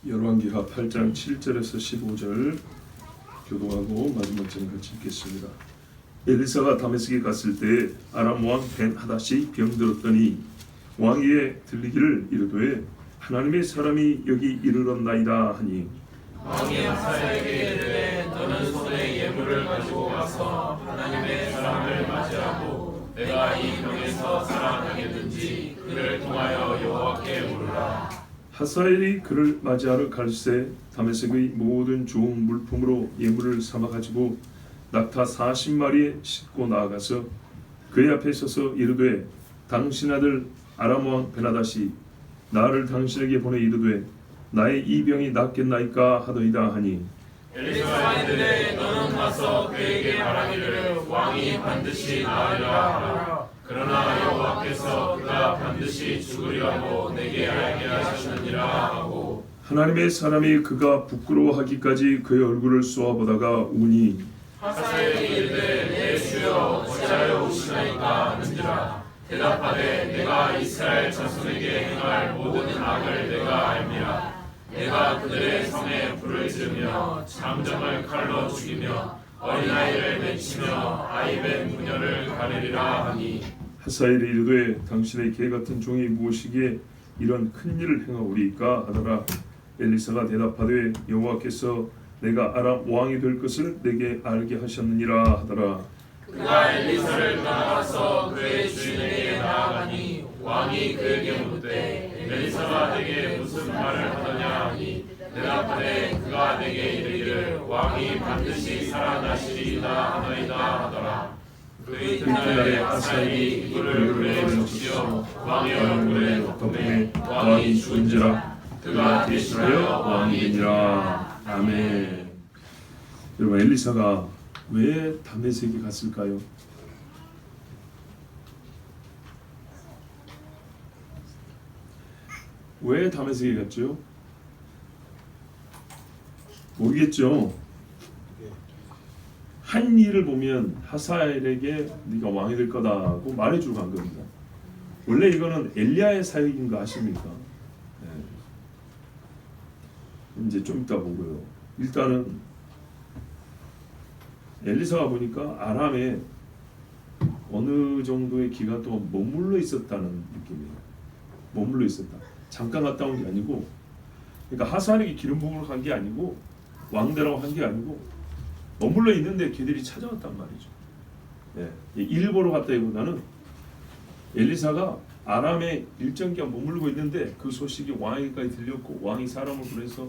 열왕기하 8장 7절에서 15절 교도하고 마지막 장 같이 읽겠습니다. 엘리사가 다메섹에 갔을 때 아람 왕 벤하닷이 병들었더니 왕에게 들리기를 이르되 하나님의 사람이 여기 이르렀나이다 하니 왕이 하사엘에게 이르되 너는 손에 예물을 가지고 와서 하나님의 사람을 맞이하고 내가 이 병에서 살아나겠는지 그를 통하여 여호와께 물으라. 하사엘이 그를 맞이하러 갈새 다메섹의 모든 좋은 물품으로 예물을 삼아 가지고 낙타 40마리에 싣고 나아가서 그의 앞에 서서 이르되 당신 아들 아람 왕 벤하닷이 나를 당신에게 보내 이르되 나의 이 병이 낫겠나이까 하더이다 하니 엘리사가 이르되 너는 가서 그에게 말하기를 왕이 반드시 나으리라 하라. 그러나 여호와께서 그가 반드시 죽으리라고 내게 알게 하셨느니라 하고 하나님의 사람이 그가 부끄러워하기까지 그의 얼굴을 쏘아보다가 우니 하사엘이 이르되 내 주여 어찌하여 우시나이까 하는지라. 대답하되 내가 이스라엘 자손에게 행할 모든 악을 내가 알미라. 내가 그들의 성에 불을 지르며 장정을 칼로 죽이며 어린아이를 맺히며 아이벤 부녀를 가르리라 하니 하사엘이 이르되 당신의 개 같은 종이 무엇이기에 이런 큰 일을 행하오리까 하더라. 엘리사가 대답하되 여호와께서 내가 아람 왕이 될 것을 내게 알게 하셨느니라 하더라. 그가 엘리사를 따라가서 그의 주인에게 나아가니 왕이 그에게 묻되 엘리사가 내게 무슨 말을 하더냐 하니 대답하되 그가 내게 이르기를 왕이 반드시 살아나시리이다 하더이다 하더라. 그 이튿날에 하사엘이 이불을 불에 적시어 왕의 얼굴에 덮음에 왕이 죽은지라. 그가 대신하여 왕이 되니라. 아멘. 여러분 엘리사가 왜 다메섹에 갔을까요? 왜 다메섹에 갔죠? 모르겠죠. 한 일을 보면 하사엘에게 네가 왕이 될 거다고 말해주고 간 겁니다. 원래 이거는 엘리야의 사역인 거 아십니까? 네. 이제 좀 이따 보고요. 일단은 엘리사가 보니까 아람에 어느 정도의 기간 동안 머물러 있었다는 느낌이에요. 머물러 있었다. 잠깐 갔다 온 게 아니고, 그러니까 하사엘에게 기름 부음을 간 게 아니고, 왕대라고 한 게 아니고 머물러 있는데 걔들이 찾아왔단 말이죠. 예, 일 보러 갔다기보다는 엘리사가 아람에 일정 기간 머물고 있는데 그 소식이 왕에게까지 들렸고 왕이 사람을 보내서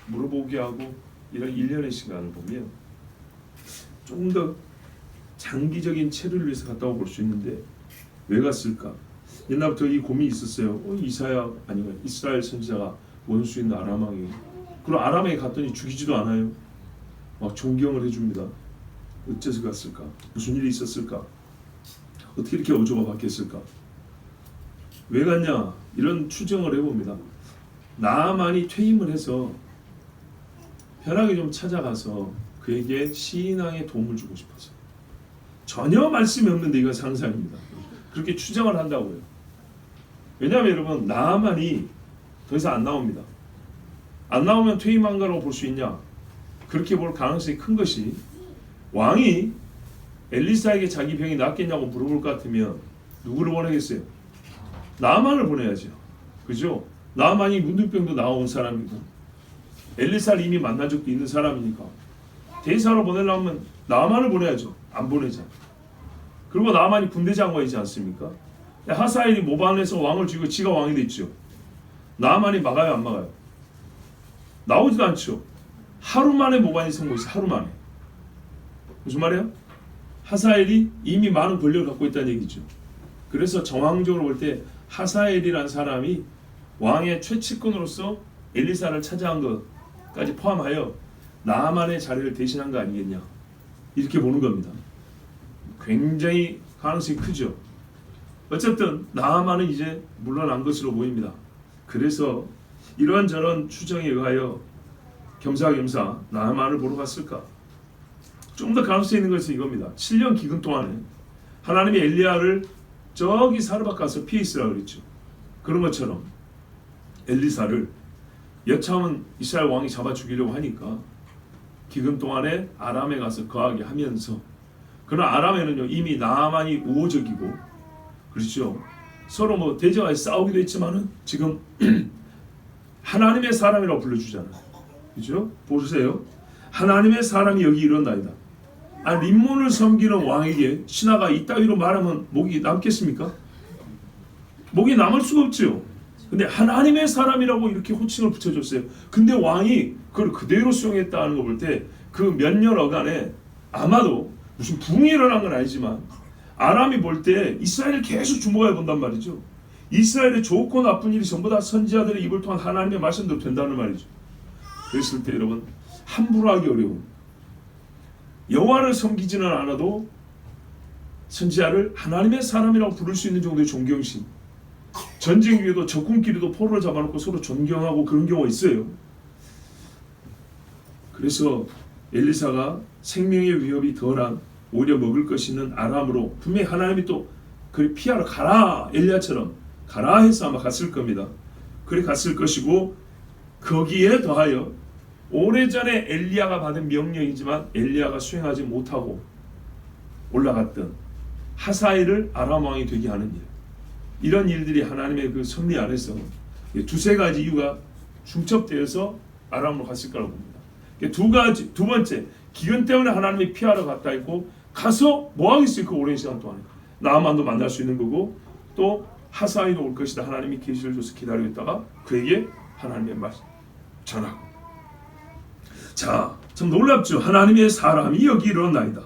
물어보게 하고 이런 일련의 시간을 보면 조금 더 장기적인 체류를 위해서 갔다고 볼 수 있는데 왜 갔을까? 옛날부터 이 고민이 있었어요. 이사야 아니면 이스라엘 선지자가 원수 있는 아람 왕이 그리고 아람에 갔더니 죽이지도 않아요. 막 존경을 해줍니다. 어째서 갔을까? 무슨 일이 있었을까? 어떻게 이렇게 어조가 바뀌었을까? 왜 갔냐? 이런 추정을 해봅니다. 나만이 퇴임을 해서 편하게 좀 찾아가서 그에게 신앙에 도움을 주고 싶어서. 전혀 말씀이 없는데 이건 상상입니다. 그렇게 추정을 한다고요. 왜냐하면 여러분 나만이 더 이상 안 나옵니다. 안 나오면 퇴임한 거라고 볼 수 있냐? 그렇게 볼 가능성이 큰 것이 왕이 엘리사에게 자기 병이 낫겠냐고 물어볼 것 같으면 누구를 보내겠어요? 나만을 보내야죠. 그죠? 나만이 문둥병도 나온 사람이고 엘리사를 이미 만난 적도 있는 사람이니까 대사로 보내려면 나만을 보내야죠. 안 보내잖아. 그리고 나만이 군대 장관이지 않습니까? 하사엘이 모반에서 왕을 죽이고 지가 왕이 됐죠. 나만이 막아요, 안 막아요? 나오지도 않죠. 하루 만에 모반이 성공했어요. 하루 만에. 무슨 말이에요? 하사엘이 이미 많은 권력을 갖고 있다는 얘기죠. 그래서 정황적으로 볼 때 하사엘이란 사람이 왕의 최측근으로서 엘리사를 찾아간 것까지 포함하여 나만의 자리를 대신한 거 아니겠냐, 이렇게 보는 겁니다. 굉장히 가능성이 크죠. 어쨌든 나만은 이제 물러난 것으로 보입니다. 그래서 이런저런 추정에 의하여 겸사겸사 나만을 보러 갔을까? 좀 더 가능성이 있는 것은 이겁니다. 7년 기근 동안에 하나님이 엘리야를 저기 사르밧 가서 피해 있으라 그랬죠. 그런 것처럼 엘리사를 여차하면 이스라엘 왕이 잡아 죽이려고 하니까 기근 동안에 아람에 가서 거하게 하면서, 그러나 아람에는요 이미 나아만이 우호적이고, 그렇죠, 서로 뭐 대적하여 싸우기도 했지만은 지금 하나님의 사람이라고 불러주잖아요. 그죠? 보세요. 하나님의 사람이 여기 일어나이다. 림몬을 섬기는 왕에게 신하가 이따위로 말하면 목이 남겠습니까? 목이 남을 수가 없죠. 근데 하나님의 사람이라고 이렇게 호칭을 붙여줬어요. 근데 왕이 그걸 그대로 수용했다는 거 볼 때 그 몇 년여간에 아마도 무슨 붕이 일어난 건 아니지만 아람이 볼 때 이스라엘을 계속 주목해 본단 말이죠. 이스라엘의 좋고 나쁜 일이 전부 다 선지자들의 입을 통한 하나님의 말씀대로 된다는 말이죠. 그랬을 때 여러분 함부로 하기 어려운, 여호와를 섬기지는 않아도 선지자를 하나님의 사람이라고 부를 수 있는 정도의 존경심, 전쟁 중에도 적군끼리도 포로를 잡아놓고 서로 존경하고 그런 경우가 있어요. 그래서 엘리사가 생명의 위협이 덜한 오히려 먹을 것이 있는 아람으로, 분명히 하나님이 또 그를 피하러 가라, 엘리야처럼 가라 해서 아마 갔을 겁니다. 그래 갔을 것이고, 거기에 더하여 오래전에 엘리야가 받은 명령이지만 엘리야가 수행하지 못하고 올라갔던 하사엘을 아람 왕이 되게 하는 일, 이런 일들이 하나님의 그 섭리 안에서 두세 가지 이유가 중첩되어서 아람으로 갔을 거라고 봅니다. 두 번째, 기근 때문에 하나님이 피하러 갔다 했고, 가서 뭐 하겠어요? 그 오랜 시간 동안에 나아만도 만날 수 있는 거고, 또 하사엘도 올 것이다 하나님이 계시를 줘서 기다리고 있다가 그에게 하나님의 말씀 전하고. 자, 참 놀랍죠. 하나님의 사람이 여기 일어나이다,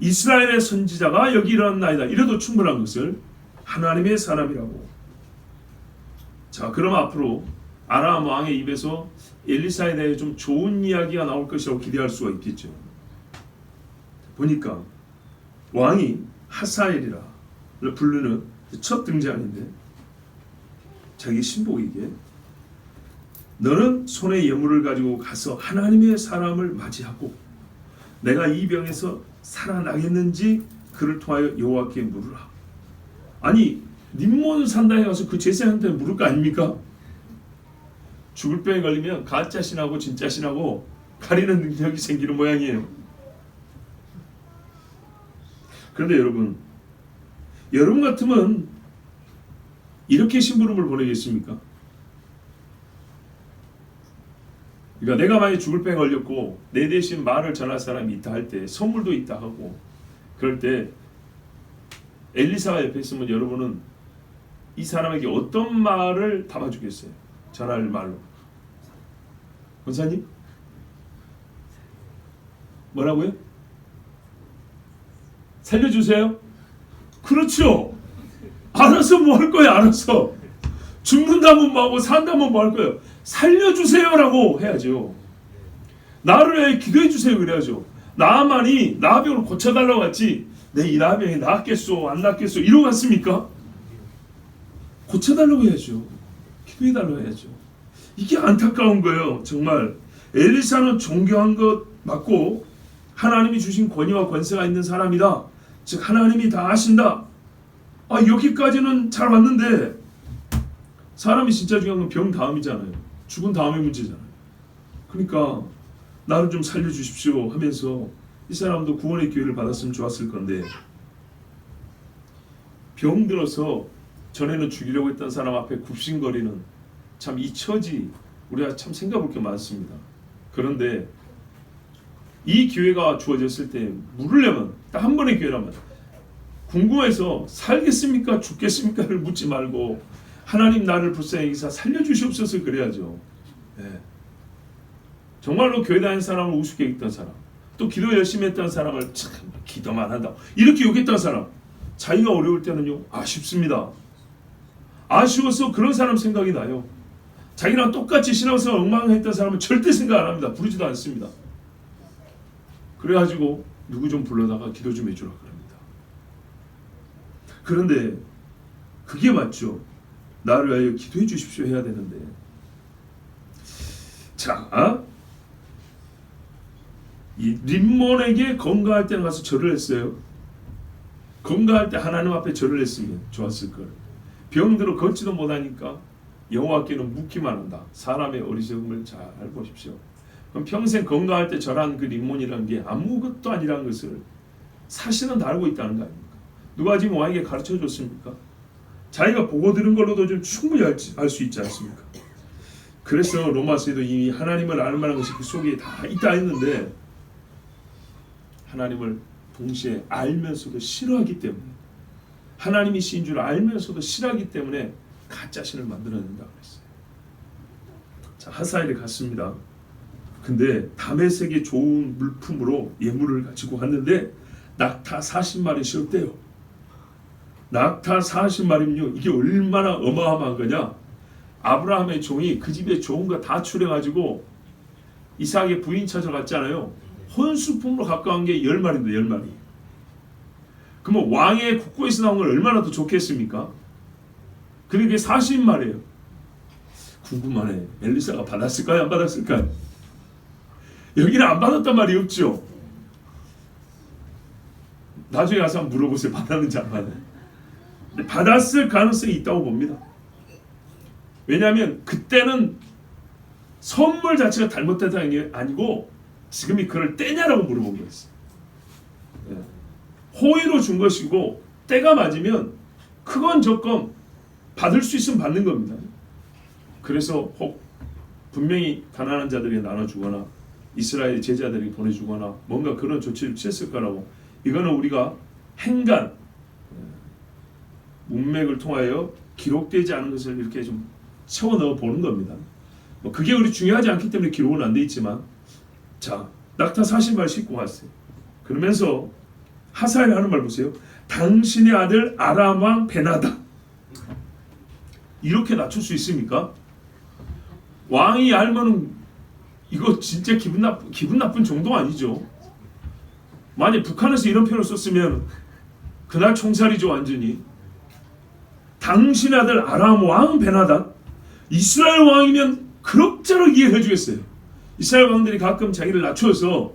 이스라엘의 선지자가 여기 일어나이다, 이래도 충분한 것을 하나님의 사람이라고. 자, 그럼 앞으로 아람 왕의 입에서 엘리사에 대해 좀 좋은 이야기가 나올 것이라고 기대할 수가 있겠죠. 보니까 왕이 하사엘이라 부르는 첫 등장인데, 자기 신복에게 너는 손에 예물을 가지고 가서 하나님의 사람을 맞이하고 내가 이 병에서 살아나겠는지 그를 통하여 여호와께 물으라. 아니, 림몬 산당에 가서 그 제사장한테 물을 거 아닙니까? 죽을 병에 걸리면 가짜 신하고 진짜 신하고 가리는 능력이 생기는 모양이에요. 그런데 여러분 같으면 이렇게 심부름을 보내겠습니까? 그러니까 내가 만약 죽을 병에 걸렸고 내 대신 말을 전할 사람이 있다 할 때, 선물도 있다 하고 그럴 때 엘리사가 옆에 있으면 여러분은 이 사람에게 어떤 말을 담아주겠어요? 전할 말로. 권사님? 뭐라고요? 살려주세요? 그렇죠. 알아서 뭐 할 거예요? 알아서. 죽는다면 뭐하고 산다면 뭐 할 거예요? 살려주세요라고 해야죠. 나를 위해 기도해 주세요 그래야죠. 나만이 나병을 고쳐달라고 했지 내 이 나병이 낫겠소 안 낫겠소 이러고 갔습니까? 고쳐달라고 해야죠. 기도해달라고 해야죠. 이게 안타까운 거예요. 정말 엘리사는 존경한 것 맞고 하나님이 주신 권위와 권세가 있는 사람이다. 즉 하나님이 다 아신다. 여기까지는 잘 왔는데 사람이 진짜 중요한 건 병 다음이잖아요. 죽은 다음의 문제잖아요. 그러니까 나를 좀 살려주십시오 하면서 이 사람도 구원의 기회를 받았으면 좋았을 건데, 병 들어서 전에는 죽이려고 했던 사람 앞에 굽신거리는 참 이 처지 우리가 참 생각할 게 많습니다. 그런데 이 기회가 주어졌을 때 물으려면 딱 한 번의 기회라면 궁금해서 살겠습니까 죽겠습니까를 묻지 말고 하나님 나를 불쌍히 여기사 살려주시옵소서 그래야죠. 네. 정말로 교회 다니는 사람을 우습게 했던 사람, 또 기도 열심히 했던 사람을 참 기도만 한다 이렇게 욕했던 사람, 자기가 어려울 때는요 아쉽습니다. 아쉬워서 그런 사람 생각이 나요. 자기랑 똑같이 신앙생활 엉망했던 사람은 절대 생각 안 합니다. 부르지도 않습니다. 그래가지고 누구 좀 불러다가 기도 좀 해주라 그럽니다. 그런데 그게 맞죠. 나를 위하여 기도해 주십시오 해야 되는데, 자, 이 림몬에게 건강할 때는 가서 절을 했어요. 건강할 때 하나님 앞에 절을 했으면 좋았을 걸. 병들어 걷지도 못하니까 여호와께는 묻기만 한다. 사람의 어리석음을 잘 보십시오. 그럼 평생 건강할 때 저런 그 림몬이라는 게 아무것도 아니라는 것을 사실은 다 알고 있다는 거 아닙니까? 누가 지금 왕에게 가르쳐 줬습니까? 자기가 보고 들은 걸로도 좀 충분히 알 수 있지 않습니까? 그래서 로마서에도 이미 하나님을 알 만한 것이 그 속에 다 있다 했는데 하나님을 동시에 알면서도 싫어하기 때문에 하나님이 신 줄 알면서도 싫어하기 때문에 가짜 신을 만들어낸다고 했어요. 자, 하사엘에 갔습니다. 근데 다메섹의 좋은 물품으로 예물을 가지고 갔는데 낙타 40마리 씌웠대요. 낙타 40마리면요 이게 얼마나 어마어마한 거냐. 아브라함의 종이 그 집에 좋은 거 다 추려가지고 이삭의 부인 찾아갔잖아요. 혼수품으로 가까운 게 10마리인데 10마리. 그러면 왕의 국고에서 나온 걸 얼마나 더 좋겠습니까? 그게 40마리예요. 궁금하네. 엘리사가 받았을까요? 안 받았을까요? 여기는 안 받았단 말이 없죠. 나중에 가서 한번 물어보세요. 받았는지 안 받았는지. 받았을 가능성이 있다고 봅니다. 왜냐하면 그때는 선물 자체가 잘못됐다는 게 아니고 지금이 그럴 때냐라고 물어본 거였어요. 호의로 준 것이고 때가 맞으면 크건 적건 받을 수 있으면 받는 겁니다. 그래서 혹 분명히 가난한 자들에게 나눠주거나 이스라엘 제자들에게 보내주거나 뭔가 그런 조치를 취했을 거라고. 이거는 우리가 행간 문맥을 통하여 기록되지 않은 것을 이렇게 좀 채워 넣어 보는 겁니다. 뭐 그게 우리 중요하지 않기 때문에 기록은 안 돼 있지만, 자 낙타 40마리 싣고 갔어요. 그러면서 하사엘 하는 말 보세요. 당신의 아들 아람 왕 베나다. 이렇게 낮출 수 있습니까? 왕이 알면은 이거 진짜 기분 나쁜 정도 아니죠. 만약 북한에서 이런 표현을 썼으면 그날 총살이죠 완전히. 당신의 아들 아람 왕 베나다. 이스라엘 왕이면 그럭저럭 이해해 주겠어요. 이스라엘 왕들이 가끔 자기를 낮춰서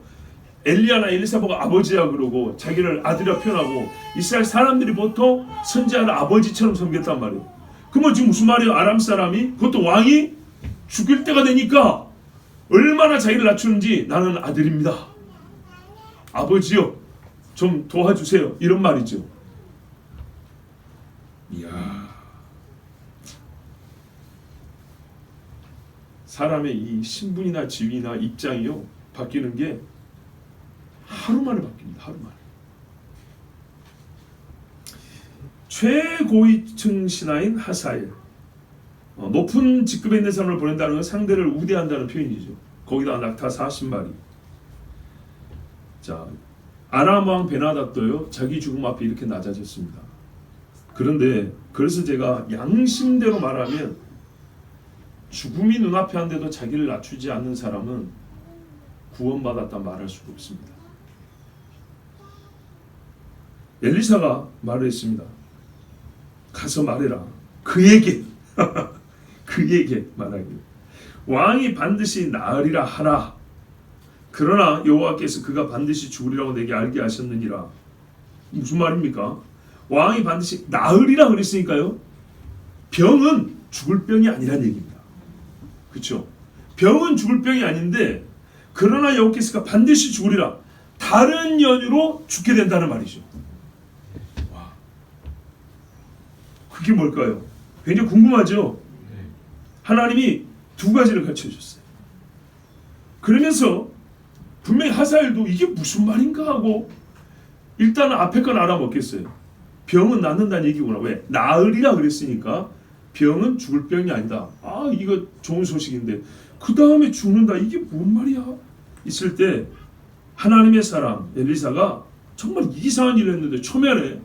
엘리야나 엘리사 보고 아버지야 그러고 자기를 아들이라 표현하고, 이스라엘 사람들이 보통 선지자를 아버지처럼 섬겼단 말이에요. 그러면 지금 무슨 말이에요? 아람 사람이 그것도 왕이 죽일 때가 되니까 얼마나 자기를 낮추는지, 나는 아들입니다. 아버지요 좀 도와주세요. 이런 말이죠. 이야, 사람의 이 신분이나 지위나 입장이요 바뀌는 게 하루 만에 바뀝니다. 하루 만에. 최고위층 신하인 하사엘, 높은 직급에 있는 사람을 보낸다는 건 상대를 우대한다는 표현이죠. 거기다 낙타 40마리. 자, 아람 왕 베나닷도요 자기 죽음 앞에 이렇게 낮아졌습니다. 그런데 그래서 제가 양심대로 말하면 죽음이 눈앞에 한데도 자기를 낮추지 않는 사람은 구원받았다 말할 수가 없습니다. 엘리사가 말을 했습니다. 가서 말해라. 그에게 그에게 말하기를 왕이 반드시 나으리라 하라. 그러나 여호와께서 그가 반드시 죽으리라고 내게 알게 하셨느니라. 무슨 말입니까? 왕이 반드시 나으리라 그랬으니까요. 병은 죽을 병이 아니란 얘기입니다. 그렇죠? 병은 죽을 병이 아닌데 그러나 여호와께서가 반드시 죽으리라. 다른 연유로 죽게 된다는 말이죠. 와, 그게 뭘까요? 굉장히 궁금하죠? 하나님이 두 가지를 가르쳐 주셨어요. 그러면서 분명히 하사엘도 이게 무슨 말인가 하고 일단은 앞에 건 알아먹겠어요. 병은 낫는다는 얘기구나. 왜? 나으리라 그랬으니까 병은 죽을 병이 아니다. 아, 이거 좋은 소식인데 그 다음에 죽는다. 이게 뭔 말이야? 있을 때 하나님의 사람 엘리사가 정말 이상한 일을 했는데 초면에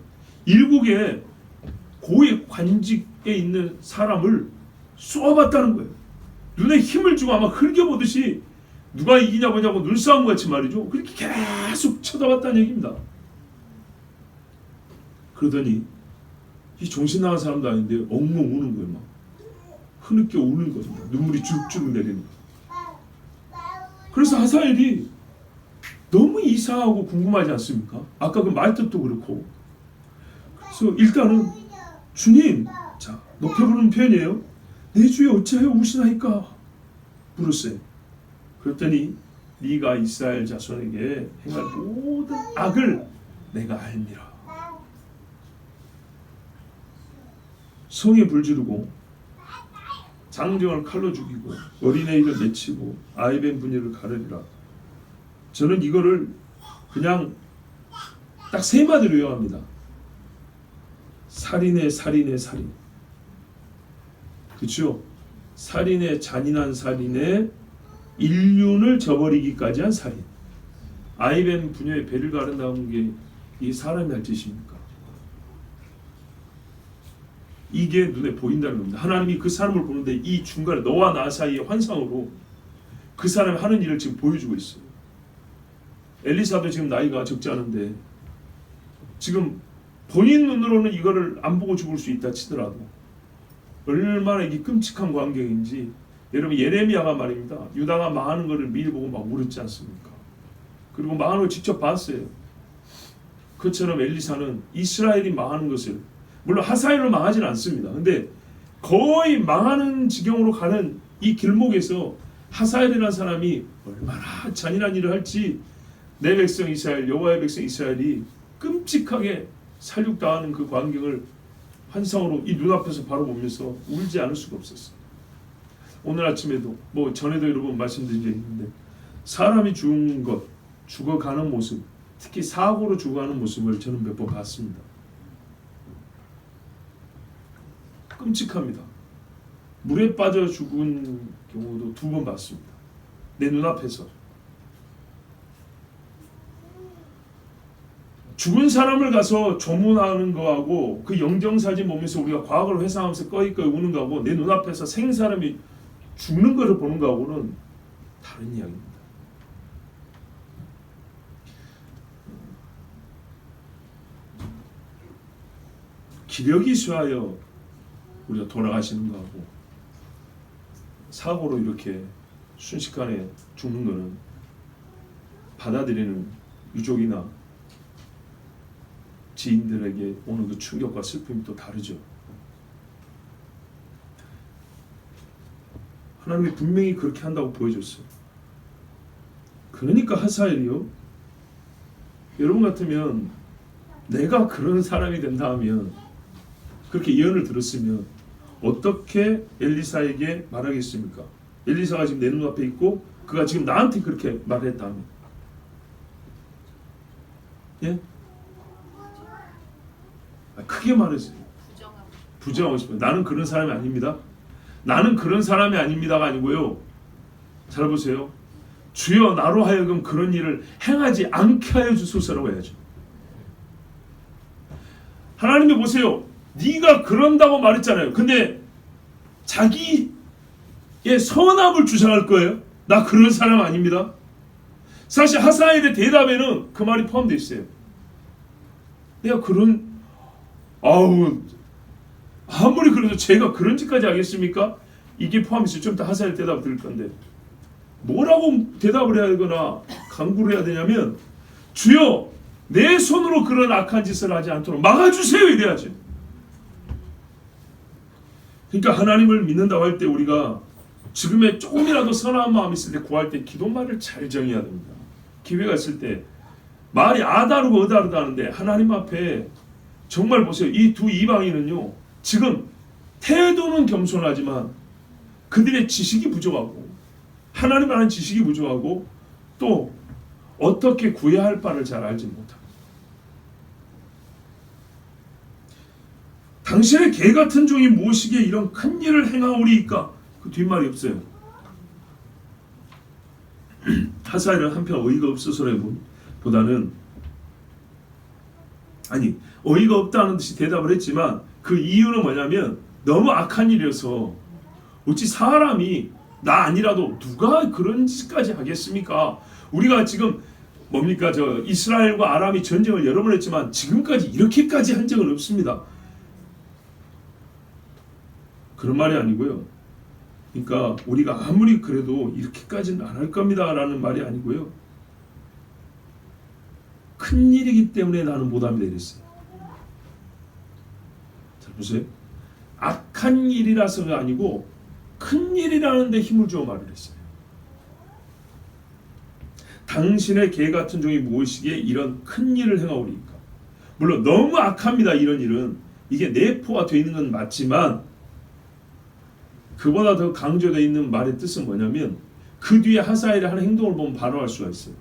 일국의 고위 관직에 있는 사람을 쏘아봤다는 거예요. 눈에 힘을 주고 아마 흘겨보듯이 누가 이기냐 보냐고 눈싸움 같이 말이죠. 그렇게 계속 쳐다봤다는 얘기입니다. 그러더니 이 정신 나간 사람도 아닌데 엉엉 우는 거예요. 막 흐느껴 우는 거죠. 눈물이 주룩주룩 내리는 거예요. 그래서 하사엘이 너무 이상하고 궁금하지 않습니까? 아까 그 말뜻도 그렇고. 그래서 일단은 주님, 자 높여 부르는 표현이에요. 내 주여 어찌하여 우시나이까 물었어요. 그랬더니 네가 이스라엘 자손에게 행할 모든 악을 내가 알미라. 성에 불지르고 장정을 칼로 죽이고 어린아이를 내치고 아이벤 분열을 가르리라. 저는 이거를 그냥 딱 세 마디로 요합니다. 살인의 살인의 살인. 그렇죠? 살인의 잔인한 살인의 인륜을 저버리기까지 한 살인. 아이벤 부녀의 배를 가른다는 게 이 사람이 할 짓입니까? 이게 눈에 보인다는 겁니다. 하나님이 그 사람을 보는데 이 중간에 너와 나 사이의 환상으로 그 사람이 하는 일을 지금 보여주고 있어요. 엘리사도 지금 나이가 적지 않은데 지금 본인 눈으로는 이거를 안 보고 죽을 수 있다 치더라도 얼마나 이게 끔찍한 광경인지. 여러분 예레미야가 말입니다. 유다가 망하는 것을 미리 보고 막 울었지 않습니까? 그리고 망하는 걸 직접 봤어요. 그처럼 엘리사는 이스라엘이 망하는 것을, 물론 하사엘로 망하지는 않습니다. 근데 거의 망하는 지경으로 가는 이 길목에서 하사엘이라는 사람이 얼마나 잔인한 일을 할지 내 백성 이스라엘, 여호와의 백성 이스라엘이 끔찍하게 살육당하는 그 광경을 환상으로 이 눈앞에서 바로 보면서 울지 않을 수가 없었어요. 오늘 아침에도 뭐 전에도 여러 번 말씀드린 적이 있는데 사람이 죽은 것, 죽어가는 모습, 특히 사고로 죽어가는 모습을 저는 몇 번 봤습니다. 끔찍합니다. 물에 빠져 죽은 경우도 2번 봤습니다. 내 눈앞에서. 죽은 사람을 가서 조문하는 거하고 그 영정사진 보면서 우리가 과거를 회상하면서 꺼이꺼이 우는 거하고 내 눈앞에서 생사람이 죽는 것을 보는 거하고는 다른 이야기입니다. 기력이 쇠하여 우리가 돌아가시는 거하고 사고로 이렇게 순식간에 죽는 거는 받아들이는 유족이나 지인들에게 오는 그 충격과 슬픔이 또 다르죠. 하나님이 분명히 그렇게 한다고 보여줬어요. 그러니까 하사엘이요. 여러분 같으면 내가 그런 사람이 된다 하면, 그렇게 예언을 들었으면 어떻게 엘리사에게 말하겠습니까? 엘리사가 지금 내 눈앞에 있고 그가 지금 나한테 그렇게 말했다면, 예? 크게 말했어요. 부정하고 싶어요. 나는 그런 사람이 아닙니다. 나는 그런 사람이 아닙니다가 아니고요. 잘 보세요. 주여 나로 하여금 그런 일을 행하지 않게 하여 주소서라고 해야죠. 하나님이 보세요. 네가 그런다고 말했잖아요. 근데 자기의 선함을 주장할 거예요. 나 그런 사람 아닙니다. 사실 하사엘의 대답에는 그 말이 포함되어 있어요. 내가 그런, 아무리 그래도 제가 그런 짓까지 하겠습니까? 이게 포함있어요. 좀 더 하사엘 대답 드릴 건데 뭐라고 대답을 해야 되거나 강구를 해야 되냐면, 주여 내 손으로 그런 악한 짓을 하지 않도록 막아주세요 이래야죠. 그러니까 하나님을 믿는다고 할 때 우리가 지금의 조금이라도 선한 마음이 있을 때 구할 때 기도말을 잘 정해야 됩니다. 기회가 있을 때 말이 아다르고 어다르다는데 하나님 앞에 정말 보세요. 이 두 이방인은요, 지금 태도는 겸손하지만 그들의 지식이 부족하고 하나님을 아는 지식이 부족하고 또 어떻게 구해야 할 바를 잘 알지 못합니다. 당신의 개 같은 종이 무엇이기에 이런 큰 일을 행하오리이까? 그 뒷말이 없어요. 하사엘은 한편 어이가 없어서라기보다는, 아니 어이가 없다는 듯이 대답을 했지만 그 이유는 뭐냐면 너무 악한 일이어서 어찌 사람이 나 아니라도 누가 그런 짓까지 하겠습니까? 우리가 지금 뭡니까, 저 이스라엘과 아람이 전쟁을 여러 번 했지만 지금까지 이렇게까지 한 적은 없습니다. 그런 말이 아니고요. 그러니까 우리가 아무리 그래도 이렇게까지는 안 할 겁니다 라는 말이 아니고요. 큰 일이기 때문에 나는 못합니다 이랬어요. 잘 보세요. 악한 일이라서가 아니고 큰 일이라는 데 힘을 주어 말을 했어요. 당신의 개 같은 종이 무엇이기에 이런 큰 일을 행하오리까. 물론 너무 악합니다. 이런 일은. 이게 내포가 되어 있는 건 맞지만 그보다 더 강조되어 있는 말의 뜻은 뭐냐면 그 뒤에 하사엘이 하는 행동을 보면 바로 알 수가 있어요.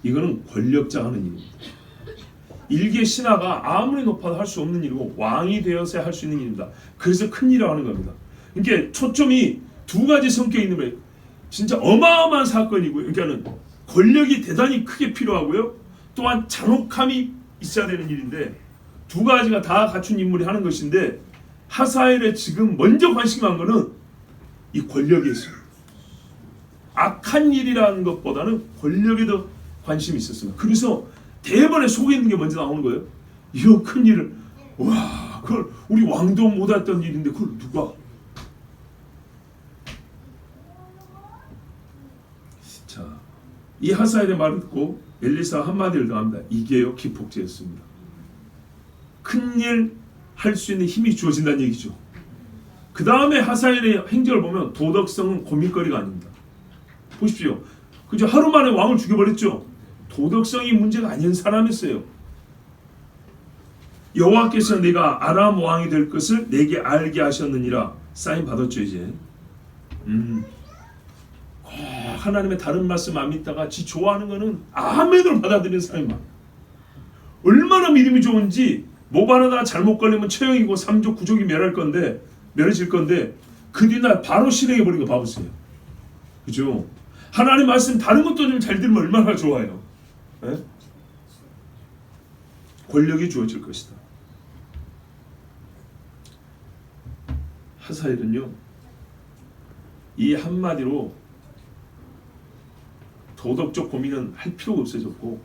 이거는 권력자가 하는 일입니다. 일개 신하가 아무리 높아도 할 수 없는 일이고 왕이 되어서 할 수 있는 일입니다. 그래서 큰 일을 하는 겁니다. 그러니까 초점이 두 가지 성격이 있는 거예요. 진짜 어마어마한 사건이고요. 그러니까는 권력이 대단히 크게 필요하고요. 또한 잔혹함이 있어야 되는 일인데 두 가지가 다 갖춘 인물이 하는 것인데 하사엘의 지금 먼저 관심한 거는 이 권력에 있습니다. 악한 일이라는 것보다는 권력에 더 관심이 있었습니다. 그래서 대번에 속에 있는 게 먼저 나오는 거예요. 이런 큰 일을 와 그걸 우리 왕도 못했던 일인데 그걸 누가 자, 이 하사엘의 말을 듣고 엘리사가 한마디를 더 합니다. 이게요 기폭제였습니다. 큰일 할 수 있는 힘이 주어진다는 얘기죠. 그 다음에 하사엘의 행적을 보면 도덕성은 고민거리가 아닙니다. 보십시오. 그죠? 하루 만에 왕을 죽여버렸죠. 도덕성이 문제가 아닌 사람이었어요. 여호와께서 내가 아람 왕이 될 것을 내게 알게 하셨느니라. 사인 받았죠 이제. 하나님의 다른 말씀 안 믿다가 지 좋아하는 거는 아멘으로 받아들이는 사람이 많아요. 얼마나 믿음이 좋은지 목 하나 잘못 걸리면 처형이고 3족 9족이 멸해질 건데 그 뒤날 바로 실행해 버린 거 봐보세요. 그죠? 하나님 말씀 다른 것도 좀 잘 들으면 얼마나 좋아요. 에? 권력이 주어질 것이다. 하사엘은요 이 한마디로 도덕적 고민은 할 필요가 없어졌고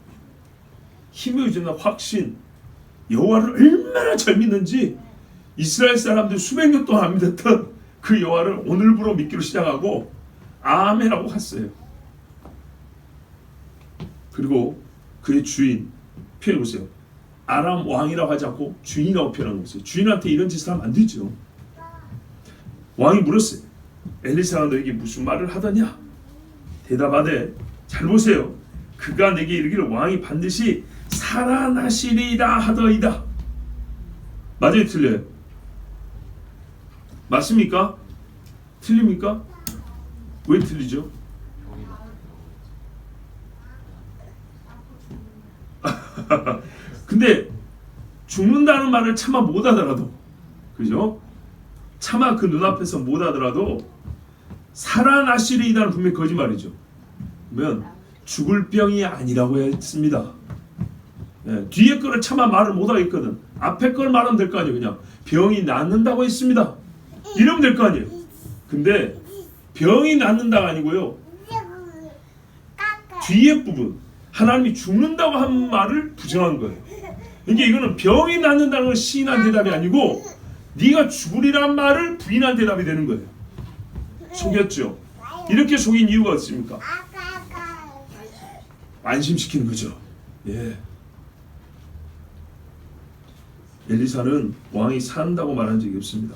힘이 주는 확신 여호와를 얼마나 잘 믿는지 이스라엘 사람들 수백 년 동안 안 믿었던 그 여호와를 오늘부로 믿기로 시작하고 아멘하고 갔어요. 그리고 그의 주인 표현해보세요. 아람 왕이라고 하지 않고 주인이라고 표현하는 거예요. 주인한테 이런 짓을 하면 안 되죠. 왕이 물었어요. 엘리사가 너에게 무슨 말을 하더냐? 대답하되 잘 보세요. 그가 내게 이르기를 왕이 반드시 살아나시리라 하더이다. 맞아요? 틀려요? 맞습니까? 틀립니까? 왜 틀리죠? 근데 죽는다는 말을 차마 못하더라도 그죠? 차마 그 눈앞에서 못하더라도 살아나시리이다는 분명히 거짓말이죠. 그러면 죽을 병이 아니라고 했습니다. 예, 뒤에 거를 차마 말을 못하겠거든. 앞에 걸 말하면 될 거 아니에요. 그냥 병이 낫는다고 했습니다. 이러면 될 거 아니에요. 근데 병이 낫는다가 아니고요. 뒤에 부분 하나님이 죽는다고 한 말을 부정한 거예요. 그러니까 이거는 병이 낫는다는 걸 시인한 대답이 아니고 네가 죽으리란 말을 부인한 대답이 되는 거예요. 속였죠. 이렇게 속인 이유가 없습니까? 안심시키는 거죠. 예. 엘리사는 왕이 산다고 말한 적이 없습니다.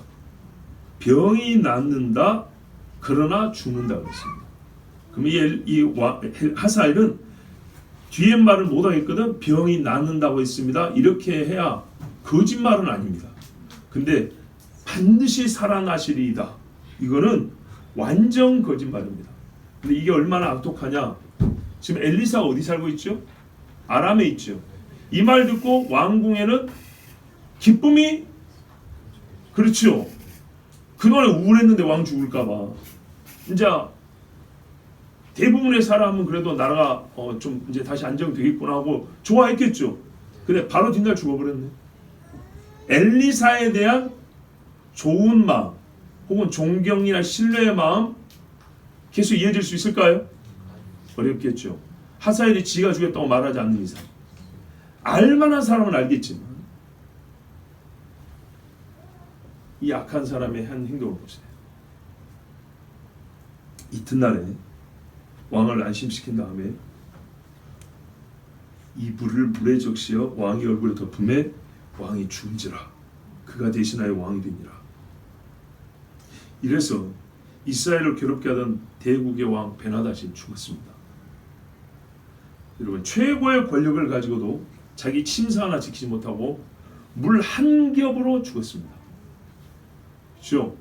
병이 낫는다 그러나 죽는다 그랬습니다. 그럼 이 하사엘은 뒤에 말을 못하겠거든. 병이 낫는다고 했습니다. 이렇게 해야 거짓말은 아닙니다. 근데 반드시 살아나시리이다. 이거는 완전 거짓말입니다. 근데 이게 얼마나 악독하냐. 지금 엘리사가 어디 살고 있죠? 아람에 있죠. 이 말 듣고 왕궁에는 기쁨이 그렇죠. 그동안에 우울했는데 왕 죽을까봐 이제 대부분의 사람은 그래도 나라가 좀 이제 다시 안정되겠구나 하고 좋아했겠죠. 근데 바로 뒷날 죽어버렸네. 엘리사에 대한 좋은 마음 혹은 존경이나 신뢰의 마음 계속 이어질 수 있을까요? 어렵겠죠. 하사엘이 지가 죽였다고 말하지 않는 이상 알만한 사람은 알겠지만 이 악한 사람의 한 행동을 보세요. 이튿날에 왕을 안심시킨 다음에 이 불을 물에 적시어 왕의 얼굴에 덮음에 왕이 죽은지라 그가 대신하여 왕이 되니라. 이래서 이스라엘을 괴롭게 하던 대국의 왕 베나다시 죽었습니다. 여러분, 최고의 권력을 가지고도 자기 침사 하나 지키지 못하고 물 한 겹으로 죽었습니다. 그렇죠?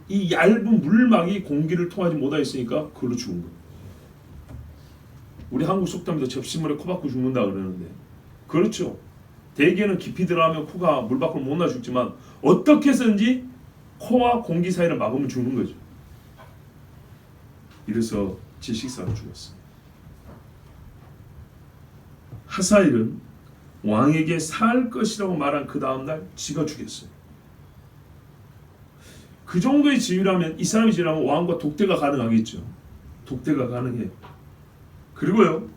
이 얇은 물막이 공기를 통하지 못하였으니까 그걸로 죽은 거예요. 우리 한국 속담에도 접시물에 코 박고 죽는다 그러는데, 그렇죠. 대개는 깊이 들어가면 코가 물 밖으로 못 나 죽지만 어떻게 해서든지 코와 공기 사이를 막으면 죽는 거죠. 이래서 질식사로 죽었어요. 하사엘은 왕에게 살 것이라고 말한 그 다음날 지가 죽였어요. 그 정도의 지위라면, 이 사람의 지위라면 왕과 독대가 가능하겠죠. 독대가 가능해요. 그리고요,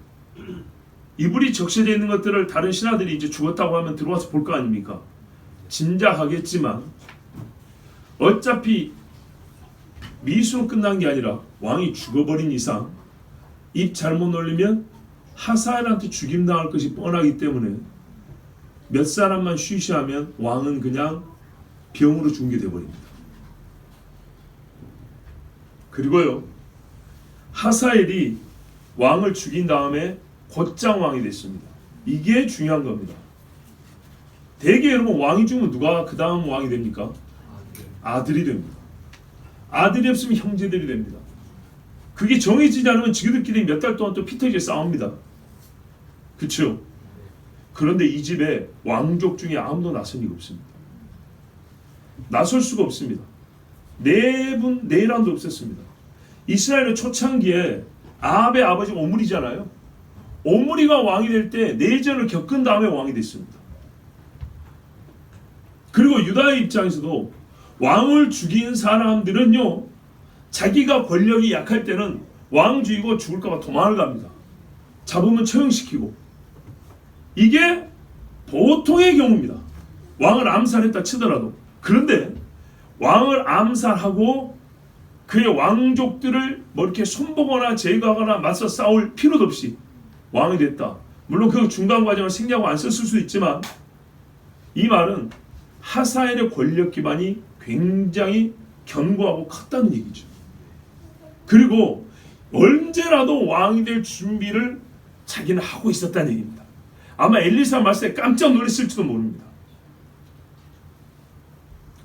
이불이 적셔져 있는 것들을 다른 신하들이 이제 죽었다고 하면 들어와서 볼 거 아닙니까? 짐작하겠지만 어차피 미수는 끝난 게 아니라 왕이 죽어버린 이상 입 잘못 놀리면 하사엘한테 죽임당할 것이 뻔하기 때문에 몇 사람만 쉬쉬하면 왕은 그냥 병으로 죽게 되어버립니다. 그리고요, 하사엘이 왕을 죽인 다음에 곧장 왕이 됐습니다. 이게 중요한 겁니다. 대개 여러분, 왕이 죽으면 누가 그 다음 왕이 됩니까? 아들이 됩니다. 아들이 없으면 형제들이 됩니다. 그게 정해지지 않으면 지그들끼리 몇 달 동안 또 피터지게 싸웁니다. 그렇죠? 그런데 이 집에 왕족 중에 아무도 나설 리가 없습니다. 나설 수가 없습니다. 네 사람도 없었습니다. 이스라엘의 초창기에 아합의 아버지가 오므리잖아요. 오므리가 왕이 될 때 내전을 겪은 다음에 왕이 됐습니다. 그리고 유다의 입장에서도 왕을 죽인 사람들은요, 자기가 권력이 약할 때는 왕 죽이고 죽을까봐 도망을 갑니다. 잡으면 처형시키고. 이게 보통의 경우입니다. 왕을 암살했다 치더라도. 그런데 왕을 암살하고 그의 왕족들을 뭐 이렇게 손보거나 제거하거나 맞서 싸울 필요도 없이 왕이 됐다. 물론 그 중간 과정을 생략하고 안 썼을 수 있지만, 이 말은 하사엘의 권력 기반이 굉장히 견고하고 컸다는 얘기죠. 그리고 언제라도 왕이 될 준비를 자기는 하고 있었다는 얘기입니다. 아마 엘리사 말씀에 깜짝 놀랐을지도 모릅니다.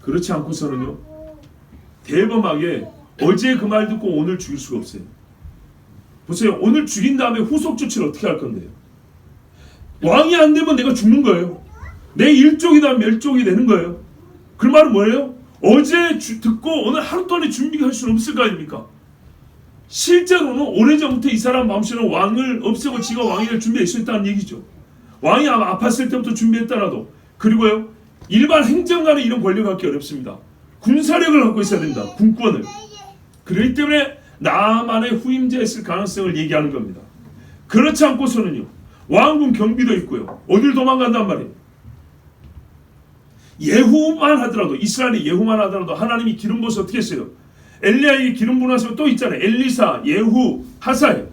그렇지 않고서는요, 대범하게 어제 그 말 듣고 오늘 죽일 수가 없어요. 보세요. 오늘 죽인 다음에 후속 조치를 어떻게 할 건데요? 왕이 안 되면 내가 죽는 거예요. 내 일족이다 멸족이 되는 거예요. 그 말은 뭐예요? 어제 듣고 오늘 하루 동안에 준비할 수는 없을 거 아닙니까? 실제로는 오래전부터 이 사람 마음속에는 왕을 없애고 지가 왕이 될 준비가 있었다는 얘기죠. 왕이 아팠을 때부터 준비했더라도. 그리고요, 일반 행정가는 이런 권력을 갖기 어렵습니다. 군사력을 갖고 있어야 됩니다. 군권을. 그렇기 때문에 나만의 후임자였을 가능성을 얘기하는 겁니다. 그렇지 않고서는요, 왕궁 경비도 있고요, 어딜 도망간단 말이에요. 예후만 하더라도, 이스라엘의 예후만 하더라도 하나님이 기름 부어서 어떻게 했어요? 엘리야에게 기름 부으시면 또 있잖아요. 엘리사, 예후, 하사엘.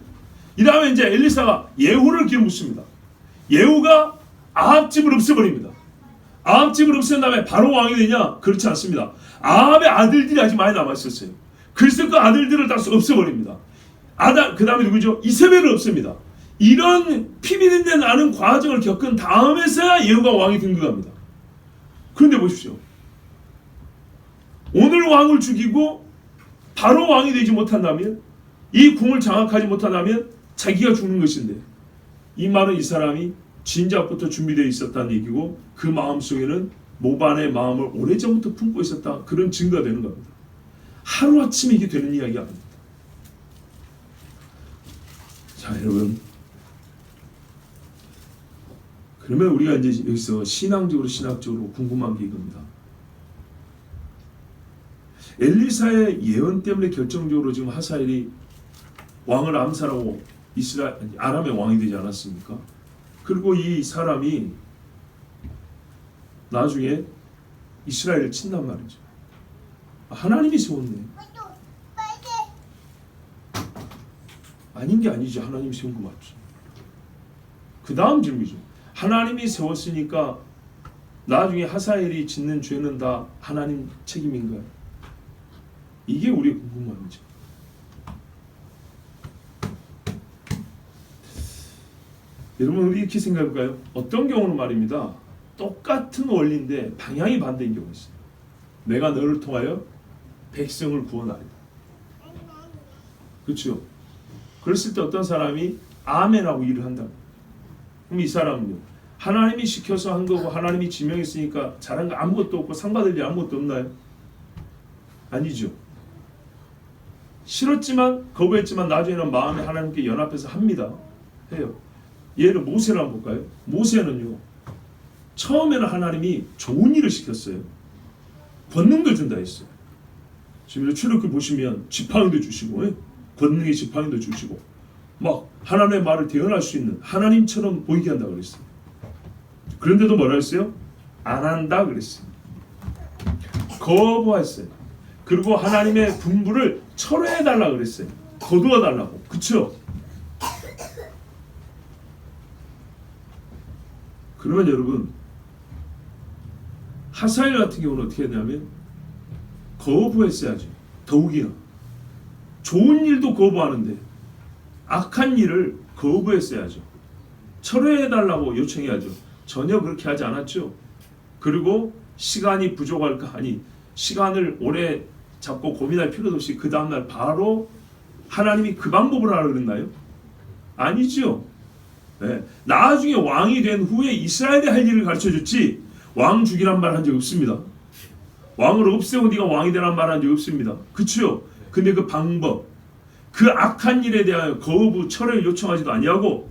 이 다음에 이제 엘리사가 예후를 기름 붓습니다. 예후가 아합 집을 없애버립니다. 아합 집을 없앤 다음에 바로 왕이 되냐? 그렇지 않습니다. 아합의 아들들이 아직 많이 남아있었어요. 그래서 그 아들들을 다 없애버립니다. 그 다음에 누구죠? 이세벨을 없앱니다. 이런 피비린내 나는 과정을 겪은 다음에서야 예후가 왕이 된 겁니다. 그런데 보십시오. 오늘 왕을 죽이고 바로 왕이 되지 못한다면, 이 궁을 장악하지 못한다면 자기가 죽는 것인데, 이 말은 이 사람이 진작부터 준비되어 있었다는 얘기고, 그 마음속에는 모반의 마음을 오래전부터 품고 있었다, 그런 증거가 되는 겁니다. 하루아침에 이게 되는 이야기가 아닙니다. 자, 여러분, 그러면 우리가 이제 여기서 신학적으로 궁금한 게 이겁니다. 엘리사의 예언 때문에 결정적으로 지금 하사엘이 왕을 암살하고 아람의 왕이 되지 않았습니까? 그리고 이 사람이 나중에 이스라엘을 친단 말이죠. 하나님이 세웠네. 아닌 게 아니죠. 하나님이 세운 거 맞죠. 그 다음 질문이죠. 하나님이 세웠으니까 나중에 하사엘이 짓는 죄는 다 하나님 책임인가요? 이게 우리의 궁금함이죠. 여러분 우리 이렇게 생각해볼까요? 어떤 경우는 말입니다. 똑같은 원리인데 방향이 반대인 경우가 있어요. 내가 너를 통하여 백성을 구원하리라. 그렇죠? 그랬을 때 어떤 사람이 아멘하고 일을 한다. 그럼 이 사람은요, 하나님이 시켜서 한 거고 하나님이 지명했으니까 잘한 거 아무것도 없고 상받을 일 아무것도 없나요? 아니죠. 싫었지만 거부했지만 나중에는 마음에 하나님께 연합해서 합니다. 해요. 예를 모세를 한번 볼까요? 모세는요, 처음에는 하나님이 좋은 일을 시켰어요. 권능도 준다 했어요. 지금 출애굽기 보시면 지팡이도 주시고, 권능의 지팡이도 주시고, 막 하나님의 말을 대언할 수 있는 하나님처럼 보이게 한다 그랬어요. 그런데도 뭐라 했어요? 안 한다 그랬어요. 거부했어요. 그리고 하나님의 분부를 철회해달라 그랬어요. 거두어달라고. 그쵸? 그러면 여러분, 하사엘 같은 경우는 어떻게 했냐면 거부했어야죠. 더욱이나 좋은 일도 거부하는데 악한 일을 거부했어야죠. 철회해달라고 요청해야죠. 전혀 그렇게 하지 않았죠. 그리고 시간이 부족할까 하니 시간을 오래 잡고 고민할 필요도 없이 그 다음날 바로 하나님이 그 방법을 하라 그랬나요? 아니죠. 네. 나중에 왕이 된 후에 이스라엘이 할 일을 가르쳐줬지 왕 죽이란 말 한 적 없습니다. 왕을 없애고 네가 왕이 되란 말 한 적 없습니다. 그렇죠? 근데 그 방법, 그 악한 일에 대하여 거부, 철회를 요청하지도 아니하고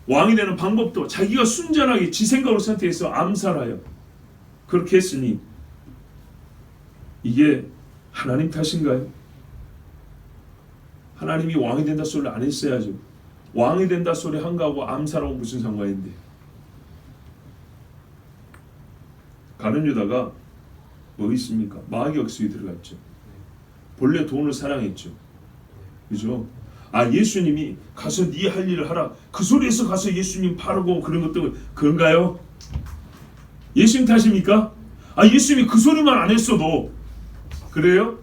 왕이 되는 방법도 자기가 순전하게 지 생각으로 선택해서 암살하여 그렇게 했으니 이게 하나님 탓인가요? 하나님이 왕이 된다 소리를 안 했어야죠. 왕이 된다 소리 한 거하고 암살하고 무슨 상관인데. 가룟 유다가 뭐 있습니까? 마귀 억수에 들어갔죠. 본래 돈을 사랑했죠. 그죠? 아, 예수님이 가서 네 할 일을 하라. 그 소리에서 가서 예수님 바르고 그런 것들 그런가요? 예수님 탓입니까? 아, 예수님이 그 소리만 안 했어도 그래요?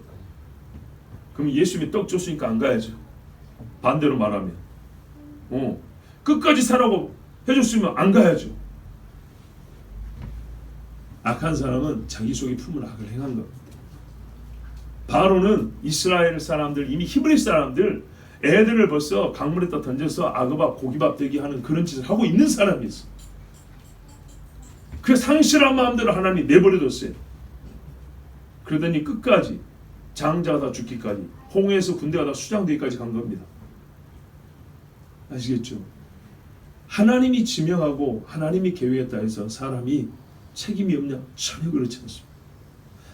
그럼 예수님이 떡 줬으니까 안 가야죠. 반대로 말하면 끝까지 사라고 해줬으면 안 가야죠. 악한 사람은 자기 속에 품은 악을 행한 겁니다. 바로는 이스라엘 사람들, 이미 히브리 사람들 애들을 벌써 강물에다 던져서 아그밥, 고기밥 되게 하는 그런 짓을 하고 있는 사람이었어. 그 상실한 마음대로 하나님이 내버려뒀어요. 그러더니 끝까지 장자가 다 죽기까지, 홍해에서 군대가 다 수장되기까지 간 겁니다. 아시겠죠? 하나님이 지명하고 하나님이 계획했다 해서 사람이 책임이 없냐? 전혀 그렇지 않습니다.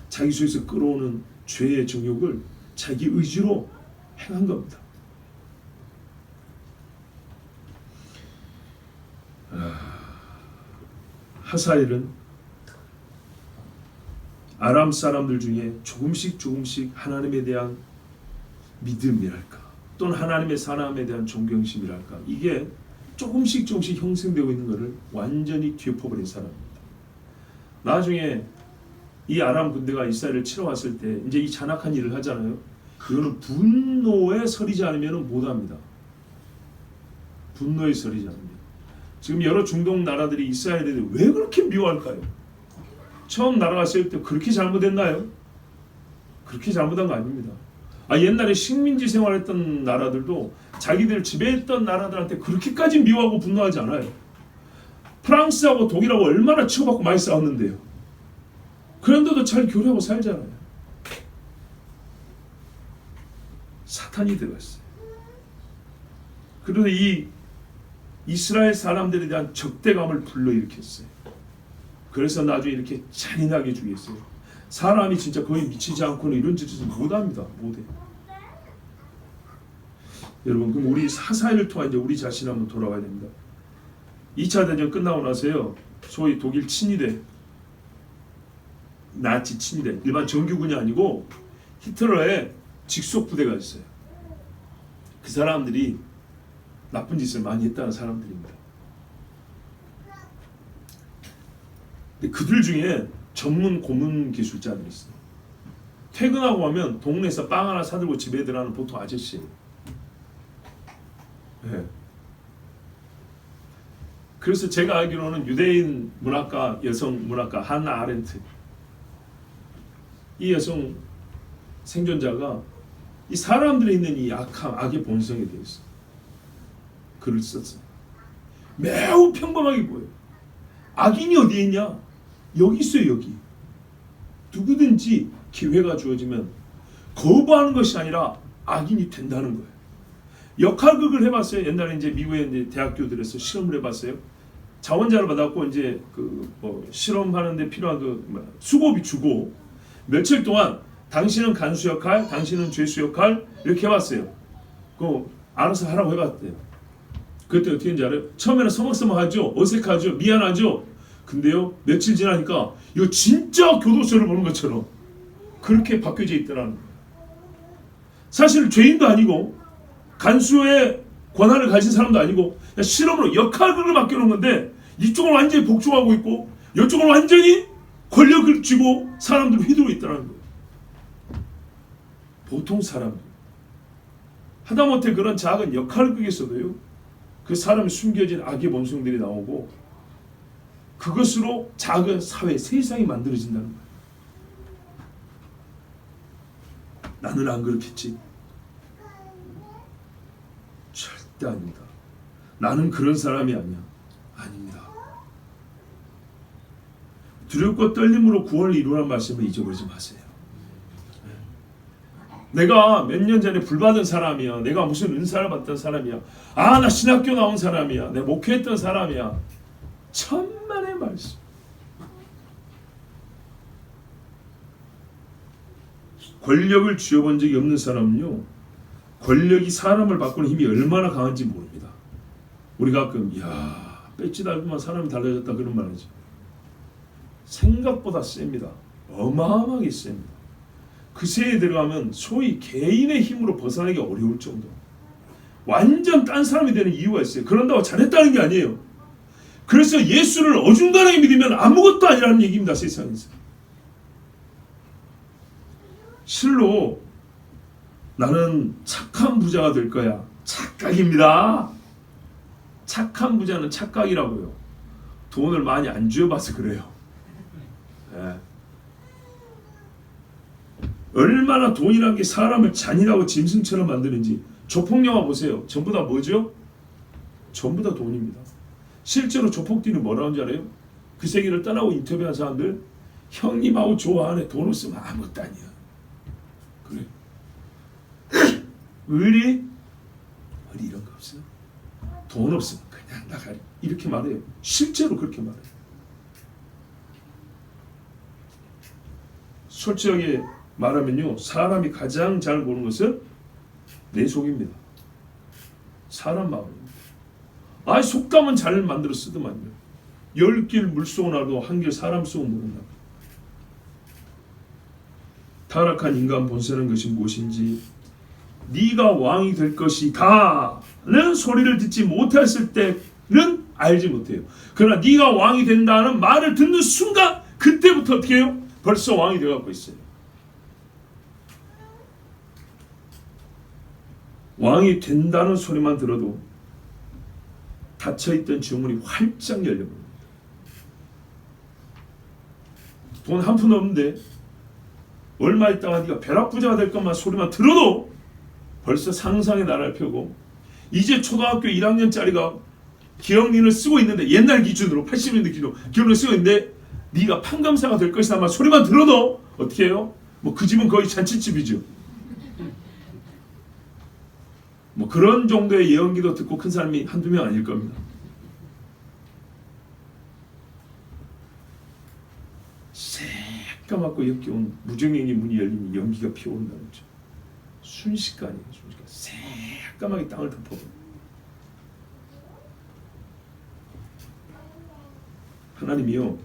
자기 속에서 끌어오는 죄의 정욕을 자기 의지로 행한 겁니다. 하사엘은 아람 사람들 중에 조금씩 하나님에 대한 믿음이랄까 또는 하나님의 사람에 대한 존경심이랄까 이게 조금씩 형성되고 있는 것을 완전히 뒤엎어버린 사람입니다. 나중에 이 아람 군대가 이스라엘을 치러 왔을 때 이제 이 잔악한 일을 하잖아요. 이거는 분노에 서리지 않으면 못합니다. 분노에 서리지 않으면. 지금 여러 중동 나라들이 이스라엘에 대해 왜 그렇게 미워할까요? 처음 날아갔을 때 그렇게 잘못했나요? 그렇게 잘못한 거 아닙니다. 옛날에 식민지 생활했던 나라들도 자기들 지배했던 나라들한테 그렇게까지 미워하고 분노하지 않아요. 프랑스하고 독일하고 얼마나 치고받고 많이 싸웠는데요. 그런데도 잘 교류하고 살잖아요. 사탄이 들어갔어요. 그런데 이 이스라엘 사람들에 대한 적대감을 불러일으켰어요. 그래서 나중에 이렇게 잔인하게 죽였어요. 사람이 진짜 거의 미치지 않고는 이런 짓을 못합니다. 못해. 여러분, 그럼 우리 하사엘을 통해 이제 우리 자신 한번 돌아가야 됩니다. 2차 대전 끝나고 나서요, 소위 독일 친위대, 나치 친위대, 일반 정규군이 아니고 히틀러의 직속 부대가 있어요. 그 사람들이 나쁜 짓을 많이 했다는 사람들입니다. 근데 그들 중에 전문 고문 기술자들이 있어요. 퇴근하고 오면 동네에서 빵 하나 사들고 집에 들어가는 보통 아저씨. 네. 그래서 제가 알기로는 유대인 문학가, 여성 문학가 한나 아렌트, 이 여성 생존자가 이 사람들에 있는 이 악함, 악의 본성에 대해서 글을 썼어요. 매우 평범하게 보여요. 악인이 어디에 있냐? 여기 있어요, 여기. 누구든지 기회가 주어지면 거부하는 것이 아니라 악인이 된다는 거예요. 역할극을 해봤어요. 옛날에 이제 미국의 이제 대학교들에서 실험을 해봤어요. 자원자를 받았고 이제 그 뭐 실험하는데 필요한 그 수고비 주고 며칠 동안 당신은 간수 역할, 당신은 죄수 역할 이렇게 해봤어요. 그 알아서 하라고 해봤대요. 그때 어떻게 했는지 알아요? 처음에는 서먹서먹하죠, 어색하죠, 미안하죠. 근데요 며칠 지나니까 이거 진짜 교도소를 보는 것처럼 그렇게 바뀌어져 있더라는 거예요. 사실 죄인도 아니고 간수의 권한을 가진 사람도 아니고 그냥 실험으로 역할을 맡겨놓은 건데 이쪽은 완전히 복종하고 있고 이쪽은 완전히 권력을 쥐고 사람들을 휘두르고 있다는 거예요. 보통 사람들 하다못해 그런 작은 역할극에서도요 그 사람이 숨겨진 악의 본성들이 나오고 그것으로 작은 사회, 세상이 만들어진다는 거예요. 나는 안 그렇겠지? 절대 아닙니다. 나는 그런 사람이 아니야. 아닙니다. 두렵고 떨림으로 구원을 이루라는 말씀을 잊어버리지 마세요. 내가 몇 년 전에 불받은 사람이야. 내가 무슨 은사를 받던 사람이야. 아, 나 신학교 나온 사람이야. 내가 목회했던 사람이야. 천만의 말씀. 권력을 쥐어본 적이 없는 사람은요, 권력이 사람을 바꾸는 힘이 얼마나 강한지 모릅니다. 우리가 가끔 배지 달고만 사람이 달라졌다 그런 말 하죠. 생각보다 셉니다. 어마어마하게 셉니다. 그 세에 들어가면 소위 개인의 힘으로 벗어나기 어려울 정도. 완전 딴 사람이 되는 이유가 있어요. 그런다고 잘했다는 게 아니에요. 그래서 예수를 어중간하게 믿으면 아무것도 아니라는 얘기입니다. 세상에서. 실로 나는 착한 부자가 될 거야. 착각입니다. 착한 부자는 착각이라고요. 돈을 많이 안 쥐어봐서 그래요. 네. 얼마나 돈이란 게 사람을 잔인하고 짐승처럼 만드는지. 조폭영화 보세요. 전부 다 뭐죠? 전부 다 돈입니다. 실제로 조폭들이 뭐라고 하는지 알아요? 그 세계를 떠나고 인터뷰한 사람들, 형님하고 좋아하네. 돈 없으면 아무것도 아니야. 그래. 의리 이런 거 없어. 돈 없으면 그냥 나가. 이렇게 말해요. 실제로 그렇게 말해요. 솔직하게 말하면요, 사람이 가장 잘 보는 것은 내 속입니다. 사람 마음입니다. 속담은 잘 만들어 쓰더만요. 10길 물속 나도 한길 사람 속 모른다. 타락한 인간 본성은 것이 무엇인지, 네가 왕이 될 것이다는 소리를 듣지 못했을 때는 알지 못해요. 그러나 네가 왕이 된다는 말을 듣는 순간 그때부터 어떻게 해요? 벌써 왕이 되어가고 있어요. 왕이 된다는 소리만 들어도 닫혀있던 주문이 활짝 열려버립니다. 돈 한 푼 없는데 얼마 있다가 네가 벼락부자가 될 것만 소리만 들어도 벌써 상상의 나라를 펴고, 이제 초등학교 1학년짜리가 기억린을 쓰고 있는데, 옛날 기준으로 80년대 기준으로 기억린을 쓰고 있는데 네가 판검사가 될 것이다 만 소리만 들어도 어떻게 해요? 그 집은 거의 잔치집이죠. 그런 정도의 예언기도 듣고 큰 사람이 한두 명 아닐 겁니다. 새까맣고 역겨운 무정행의 문이 열리면 연기가 피어오른다는 거죠. 순식간이에요. 순식간. 새까맣게 땅을 덮어버려요. 하나님이요,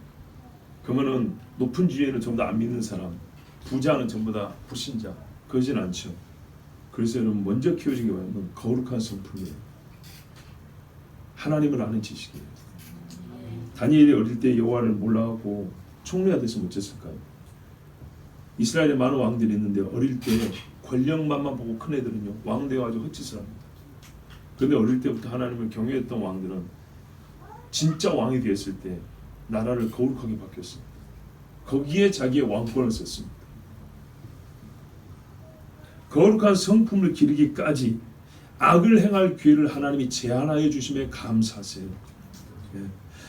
그러면은 높은 지위에는 전부 다 안 믿는 사람, 부자는 전부 다 불신자, 그러진 않죠. 그래서 여러분, 먼저 키워진 게 뭐냐면 거룩한 성품이에요. 하나님을 아는 지식이에요. 다니엘이 어릴 때 여호와를 몰라하고 총리가 돼서 어쨌을까요? 이스라엘에 많은 왕들이 있는데 어릴 때 권력만만 보고 큰 애들은요 왕 되어가지고 헛짓을 합니다. 그런데 어릴 때부터 하나님을 경외했던 왕들은 진짜 왕이 되었을 때 나라를 거룩하게 바뀌었습니다. 거기에 자기의 왕권을 썼습니다. 거룩한 성품을 기르기까지 악을 행할 기회를 하나님이 제한하여 주심에 감사하세요. 예.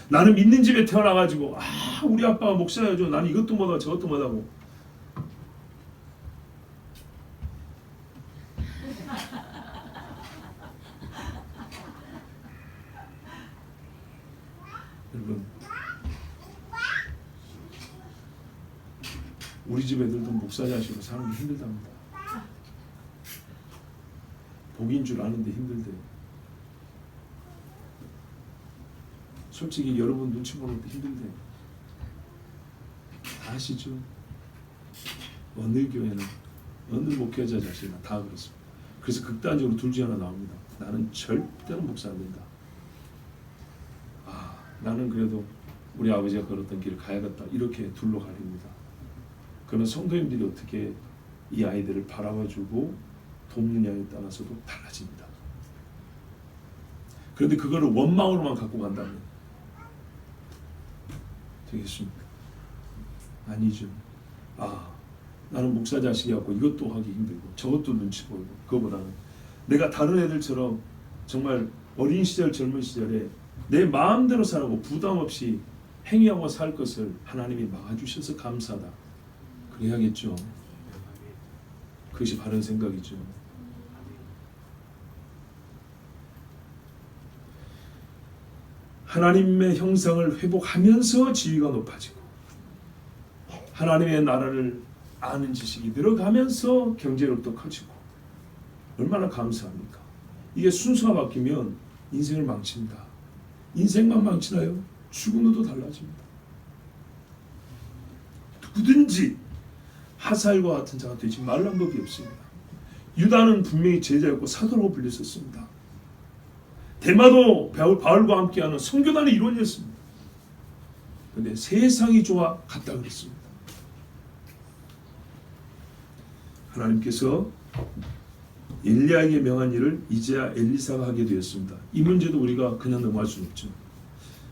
나는 믿는 집에 태어나가지고 우리 아빠가 목사여줘. 나는 이것도 못하고 저것도 못하고. 여러분, 우리 집 애들도 목사 자식으로 사는 게 힘들답니다. 복인 줄 아는데 힘들대요. 솔직히 여러분 눈치 보는 게 힘들대요. 다 아시죠? 어느 교회는 어느 목회자 자식이나 다 그렇습니다. 그래서 극단적으로 둘 중에 하나 나옵니다. 나는 절대로 목사 안 된다. 나는 그래도 우리 아버지가 걸었던 길을 가야겠다. 이렇게 둘로 갈립니다. 그러면 성도님들이 어떻게 이 아이들을 바라봐주고 돕느냐에 따라서도 달라집니다. 그런데 그거를 원망으로만 갖고 간다면 되겠습니까? 아니죠. 나는 목사 자식이었고 이것도 하기 힘들고 저것도 눈치 보이고 그거보다는 내가 다른 애들처럼 정말 어린 시절 젊은 시절에 내 마음대로 살고 부담 없이 행위하고 살 것을 하나님이 막아주셔서 감사하다. 그래야겠죠. 그것이 바른 생각이죠. 하나님의 형상을 회복하면서 지위가 높아지고 하나님의 나라를 아는 지식이 늘어가면서 경제력도 커지고 얼마나 감사합니까? 이게 순서가 바뀌면 인생을 망칩니다. 인생만 망치나요? 죽음도 달라집니다. 누구든지 하사엘과 같은 자가 되지 말란 법이 없습니다. 유다는 분명히 제자였고 사도라고 불렸었습니다. 데마도 바울과 함께하는 선교단의 일원이었습니다. 그런데 세상이 좋아 갔다 그랬습니다. 하나님께서 엘리야에게 명한 일을 이제야 엘리사가 하게 되었습니다. 이 문제도 우리가 그냥 넘어갈 수는 없죠.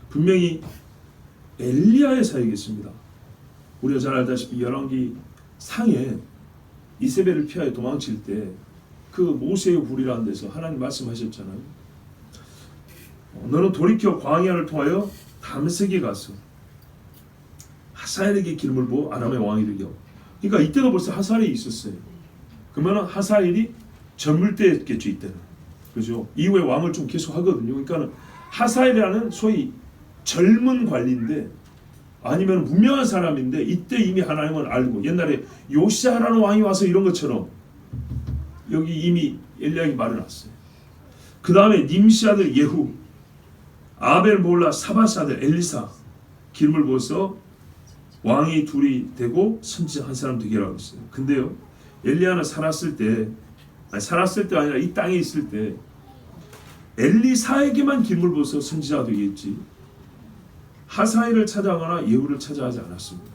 분명히 엘리야의 사역이었습니다. 우리가 잘 알다시피 열왕기 상에 이세벨을 피하여 도망칠 때 그 모세의 굴이라는 데서 하나님 말씀하셨잖아요. 너는 돌이켜 광야를 통하여 담색에 가서 하사엘에게 기름을 부어 아람의 왕이 되게 하고. 그러니까 이때도 벌써 하사엘이 있었어요. 그러면 하사엘이 젊을 때였겠죠. 이때는. 그죠? 이후에 왕을 좀 계속 하거든요. 그러니까 하사엘이라는 소위 젊은 관리인데 아니면 무명한 사람인데 이때 이미 하나님을 알고 옛날에 요시아라는 왕이 와서 이런 것처럼 여기 이미 엘리야에게 말해놨어요. 그 다음에 님시 아들 예후, 아벨 몰라 사바스 아들 엘리사 기름을 부어서 왕이 둘이 되고 선지자 한 사람 되게 하고 있어요. 근데요, 엘리야는 살았을 때 아니라 이 땅에 있을 때 엘리사에게만 기름을 부어서 선지자가 되겠지 하사엘을 찾아가거나 예후를 찾아가지 않았습니다.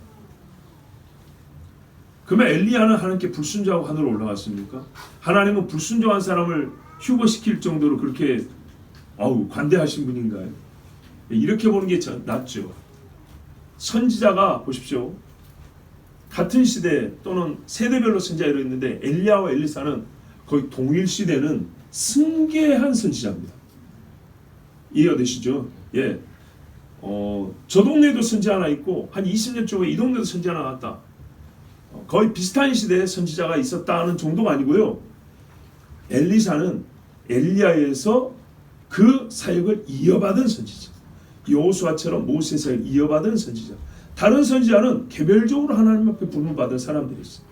그러면 엘리야는 하나님께 불순종하고 하늘로 올라갔습니까? 하나님은 불순종한 사람을 휴거시킬 정도로 그렇게 관대하신 분인가요? 이렇게 보는 게 낫죠. 선지자가 보십시오. 같은 시대 또는 세대별로 선지자가 있는데 엘리야와 엘리사는 거의 동일 시대는 승계한 선지자입니다. 이해가 되시죠? 예. 저 동네에도 선지자 하나 있고 한 20년 쪽에 이 동네도 선지자 하나 나왔다. 거의 비슷한 시대에 선지자가 있었다는 정도가 아니고요. 엘리사는 엘리야에서 그 사역을 이어받은 선지자. 여호수아처럼 모세 사역을 이어받은 선지자. 다른 선지자는 개별적으로 하나님 앞에 부름받은 사람들이 있어요.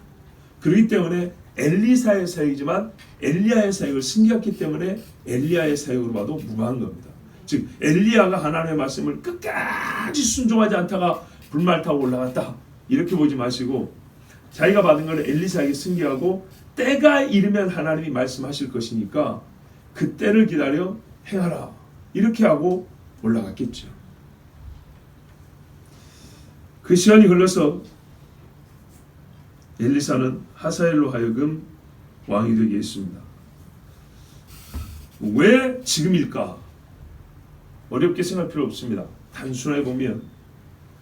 그렇기 때문에 엘리사의 사역이지만 엘리야의 사역을 승계했기 때문에 엘리야의 사역으로 봐도 무방한 겁니다. 즉 엘리야가 하나님의 말씀을 끝까지 순종하지 않다가 불말 타고 올라갔다 이렇게 보지 마시고 자기가 받은 걸 엘리사에게 승계하고 때가 이르면 하나님이 말씀하실 것이니까 그 때를 기다려 행하라 이렇게 하고 올라갔겠죠. 그 시간이 흘러서 엘리사는 하사엘로 하여금 왕이 되게 했습니다. 왜 지금일까? 어렵게 생각할 필요 없습니다. 단순하게 보면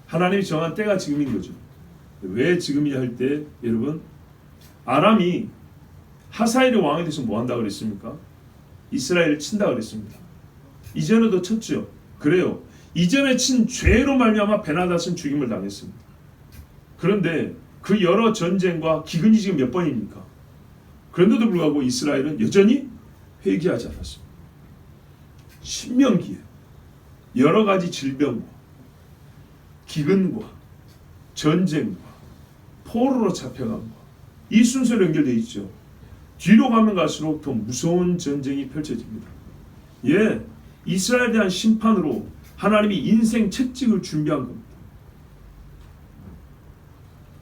하나님이 정한 때가 지금인 거죠. 왜 지금이냐 할 때 여러분, 아람이 하사엘이 왕이 돼서 뭐 한다 그랬습니까? 이스라엘을 친다 그랬습니다. 이전에도 쳤죠. 그래요. 이전에 친 죄로 말미암아 베나닷은 죽임을 당했습니다. 그런데 그 여러 전쟁과 기근이 지금 몇 번입니까? 그런데도 불구하고 이스라엘은 여전히 회개하지 않았습니다. 신명기에 여러 가지 질병과 기근과 전쟁과 포로로 잡혀간 것, 이 순서로 연결되어 있죠. 뒤로 가면 갈수록 더 무서운 전쟁이 펼쳐집니다. 예, 이스라엘에 대한 심판으로 하나님이 인생 채찍을 준비한 겁니다.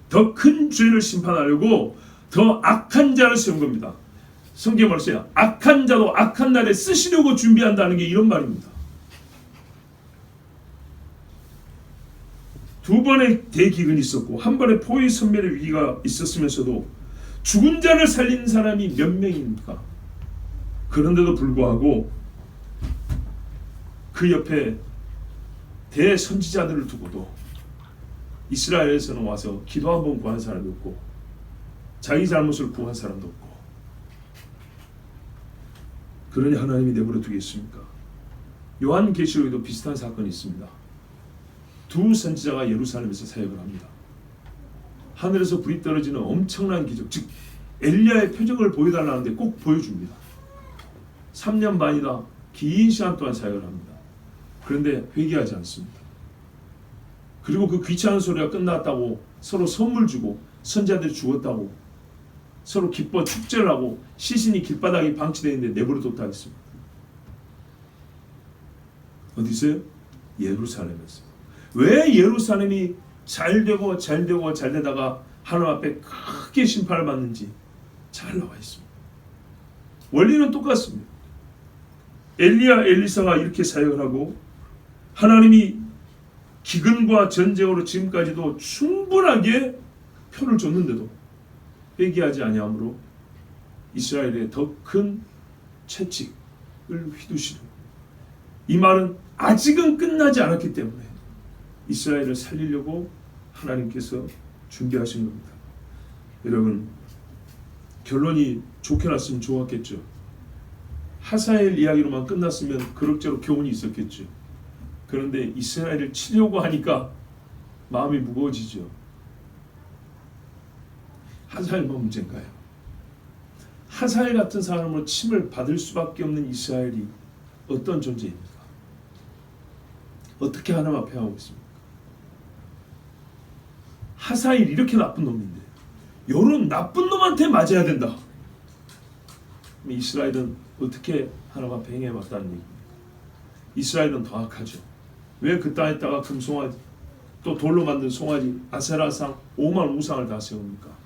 더 큰 죄를 심판하려고 더 악한 자를 세운 겁니다. 성경에 말했어요. 악한 자도 악한 날에 쓰시려고 준비한다는 게 이런 말입니다. 두 번의 대기근이 있었고 한 번의 포위 선멸의 위기가 있었으면서도 죽은 자를 살린 사람이 몇 명입니까? 그런데도 불구하고 그 옆에 대선지자들을 두고도 이스라엘에서는 와서 기도 한번 구한 사람이 없고 자기 잘못을 구한 사람도 없고, 그러니 하나님이 내버려 두겠습니까? 요한계시록에도 비슷한 사건이 있습니다. 두 선지자가 예루살렘에서 사역을 합니다. 하늘에서 불이 떨어지는 엄청난 기적, 즉 엘리야의 표적을 보여달라는데 꼭 보여줍니다. 3년 반이나 긴 시간 동안 사역을 합니다. 그런데 회개하지 않습니다. 그리고 그 귀찮은 소리가 끝났다고 서로 선물 주고 선지자들이 죽었다고 서로 기뻐 축제를 하고 시신이 길바닥에 방치되어 있는데 내버려 뒀다 했습니다. 어디서요? 예루살렘에서. 왜 예루살렘이 잘 되다가 하나님 앞에 크게 심판을 받는지 잘 나와 있습니다. 원리는 똑같습니다. 엘리야, 엘리사가 이렇게 사역을 하고 하나님이 기근과 전쟁으로 지금까지도 충분하게 표를 줬는데도 회개하지 아니함으로 이스라엘의 더 큰 채찍을 휘두시는, 이 말은 아직은 끝나지 않았기 때문에 이스라엘을 살리려고 하나님께서 준비하신 겁니다. 여러분, 결론이 좋게 났으면 좋았겠죠. 하사엘 이야기로만 끝났으면 그럭저럭 교훈이 있었겠죠. 그런데 이스라엘을 치려고 하니까 마음이 무거워지죠. 하사엘만 문제인가요? 하사엘 같은 사람으로 침을 받을 수밖에 없는 이스라엘이 어떤 존재입니까? 어떻게 하나님 앞에 하고 있습니까? 하사엘 이렇게 나쁜 놈인데 이런 나쁜 놈한테 맞아야 된다. 이스라엘은 어떻게 하나님 앞에 행해봤다는 얘기입니까? 이스라엘은 더 악하죠. 왜 그 땅에다가 금송아지 또 돌로 만든 송아지 아세라상 5만 우상을 다 세웁니까?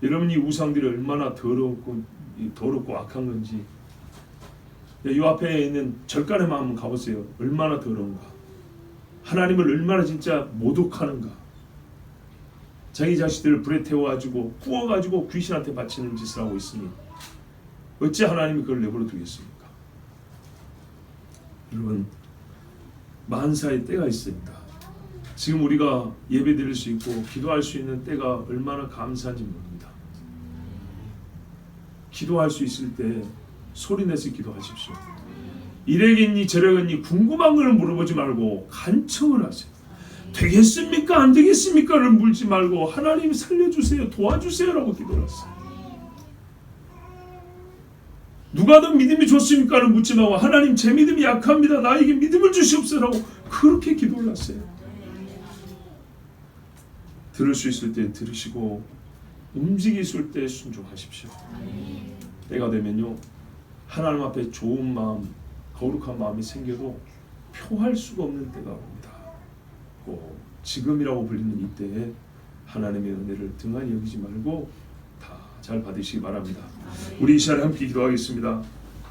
여러분, 이 우상들이 얼마나 더럽고 악한 건지 이 앞에 있는 절간에만 한번 가보세요. 얼마나 더러운가. 하나님을 얼마나 진짜 모독하는가. 자기 자식들을 불에 태워가지고 구워가지고 귀신한테 바치는 짓을 하고 있으니 어찌 하나님이 그걸 내버려 두겠습니까? 여러분, 만사의 때가 있습니다. 지금 우리가 예배 드릴 수 있고 기도할 수 있는 때가 얼마나 감사한지 모릅니다. 기도할 수 있을 때 소리내서 기도하십시오. 이래겠니 저래겠니 궁금한 걸 물어보지 말고 간청을 하세요. 되겠습니까 안 되겠습니까를 물지 말고 하나님 살려주세요, 도와주세요 라고 기도를 하세요. 누가 더 믿음이 좋습니까를 묻지 말고 하나님 제 믿음이 약합니다, 나에게 믿음을 주시옵소서라고 그렇게 기도를 하세요. 들을 수 있을 때 들으시고 움직일 수 있을 때 순종하십시오. 때가 되면요, 하나님 앞에 좋은 마음, 거룩한 마음이 생겨도 표할 수가 없는 때가 옵니다. 꼭 지금이라고 불리는 이때에 하나님의 은혜를 등한히 여기지 말고 다 잘 받으시기 바랍니다. 우리 이 시간에 함께 기도하겠습니다.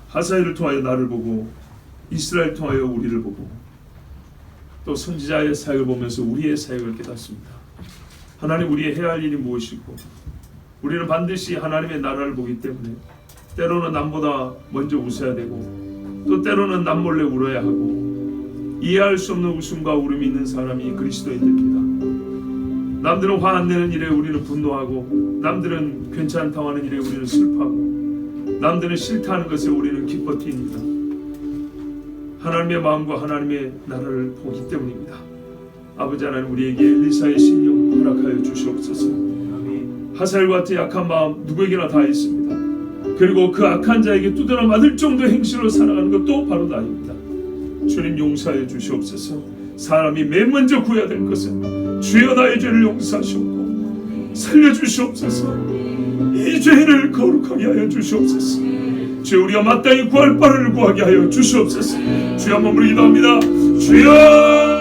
하사엘을 통하여 나를 보고 이스라엘 통하여 우리를 보고 또 선지자의 사역을 보면서 우리의 사역을 깨닫습니다. 하나님, 우리의 해야 할 일이 무엇이고 우리는 반드시 하나님의 나라를 보기 때문에 때로는 남보다 먼저 웃어야 되고 또 때로는 남 몰래 울어야 하고 이해할 수 없는 웃음과 울음이 있는 사람이 그리스도인들입니다. 남들은 화 안 내는 일에 우리는 분노하고 남들은 괜찮다고 하는 일에 우리는 슬퍼하고 남들은 싫다는 것에 우리는 기뻐 뛰입니다. 하나님의 마음과 하나님의 나라를 보기 때문입니다. 아버지 하나님, 우리에게 엘리사의 신령 허락하여 주시옵소서. 하사엘과 같은 약한 마음 누구에게나 다 있습니다. 그리고 그 악한 자에게 두드러 맞을 정도의 행실로 살아가는 것도 바로 나입니다. 주님, 용서하여 주시옵소서. 사람이 맨 먼저 구해야 될 것은 주여 나의 죄를 용서하시옵고 살려주시옵소서. 이 죄인을 거룩하게 하여 주시옵소서. 주여, 우리가 마땅히 구할 바를 구하게 하여 주시옵소서. 주여, 한번 부르기도 합니다. 주여!